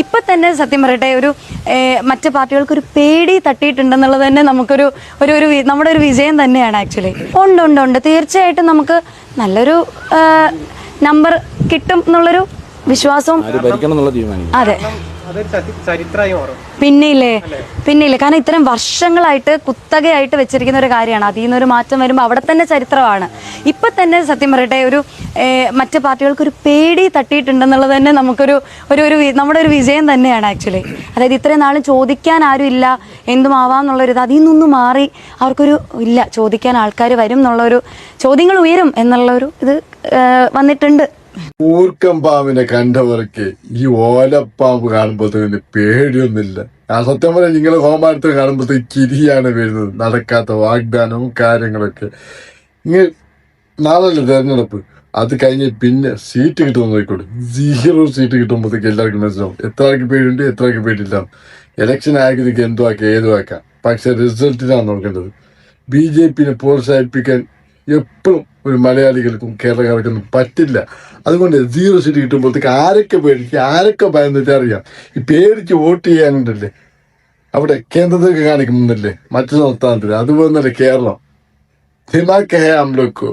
ഇപ്പം തന്നെ സത്യം പറയട്ടെ ഒരു മറ്റു പാർട്ടികൾക്കൊരു പേടി തട്ടിയിട്ടുണ്ടെന്നുള്ളത് തന്നെ നമുക്കൊരു നമ്മുടെ ഒരു വിജയം തന്നെയാണ് ആക്ച്വലി. ഉണ്ട് തീർച്ചയായിട്ടും നമുക്ക് നല്ലൊരു നമ്പർ കിട്ടും എന്നുള്ളൊരു വിശ്വാസവും അതെ പിന്നെയില്ലേ കാരണം ഇത്തരം വർഷങ്ങളായിട്ട് കുത്തകയായിട്ട് വെച്ചിരിക്കുന്ന ഒരു കാര്യമാണ്. അതിൽ നിന്നൊരു മാറ്റം വരുമ്പോൾ അവിടെ തന്നെ ചരിത്രമാണ്. ഇപ്പം തന്നെ സത്യം പറയട്ടെ ഒരു മറ്റു പാർട്ടികൾക്കൊരു പേടി തട്ടിയിട്ടുണ്ടെന്നുള്ളത് തന്നെ നമുക്കൊരു നമ്മുടെ ഒരു വിജയം തന്നെയാണ് ആക്ച്വലി. അതായത് ഇത്രയും നാളും ചോദിക്കാൻ ആരും ഇല്ല എന്തും ആവാമെന്നുള്ളൊരിത് അതിൽ നിന്നൊന്നും മാറി അവർക്കൊരു ഇല്ല ചോദിക്കാൻ ആൾക്കാർ വരും എന്നുള്ളൊരു ചോദ്യങ്ങൾ ഉയരും എന്നുള്ളൊരു ഇത് വന്നിട്ടുണ്ട്. ഊർക്കം പാമ്പിനെ കണ്ടവർക്ക് ഈ ഓലപ്പാമ്പ് കാണുമ്പോഴത്തേന് പേടിയൊന്നുമില്ല. ആ സത്യം പറയാം, നിങ്ങളെ ഹോമാനത്തെ കാണുമ്പോഴത്തേക്ക് ചിരിയാണ് വരുന്നത്. നടക്കാത്ത വാഗ്ദാനവും കാര്യങ്ങളൊക്കെ. ഇങ്ങനെ നാളല്ലേ തെരഞ്ഞെടുപ്പ്, അത് കഴിഞ്ഞ് പിന്നെ സീറ്റ് കിട്ടുമെന്ന് നോക്കിക്കോളൂ. 0 സീറ്റ് കിട്ടുമ്പോഴത്തേക്ക് എല്ലാവർക്കും മനസ്സിലാവും എത്ര ആൾക്ക് പേടിയുണ്ട് എത്ര ആൾക്ക് പേടിയില്ല. ഇലക്ഷൻ ആക്കിയതൊക്കെ എന്തോ ആക്കാം ഏതോ ആക്കാം, പക്ഷെ റിസൾട്ടിലാണ് നോക്കേണ്ടത്. BJP പ്രോത്സാഹിപ്പിക്കാൻ എപ്പോഴും ഒരു മലയാളികൾക്കും കേരളക്കാർക്കൊന്നും പറ്റില്ല. അതുകൊണ്ട് 0 സീറ്റ് കിട്ടുമ്പോഴത്തേക്ക് ആരൊക്കെ പേടിക്കുക ആരൊക്കെ ഭയന്നിട്ട് അറിയാം. ഈ പേടിച്ച് വോട്ട് ചെയ്യാനുണ്ടല്ലേ അവിടെ കേന്ദ്രത്തിലേക്ക് കാണിക്കുന്നില്ലേ മറ്റു സംസ്ഥാനത്തിൽ, അതുപോലെ തന്നെ കേരളം. ദിമാഗ് ഹേ ഹം ലോഗ് കോ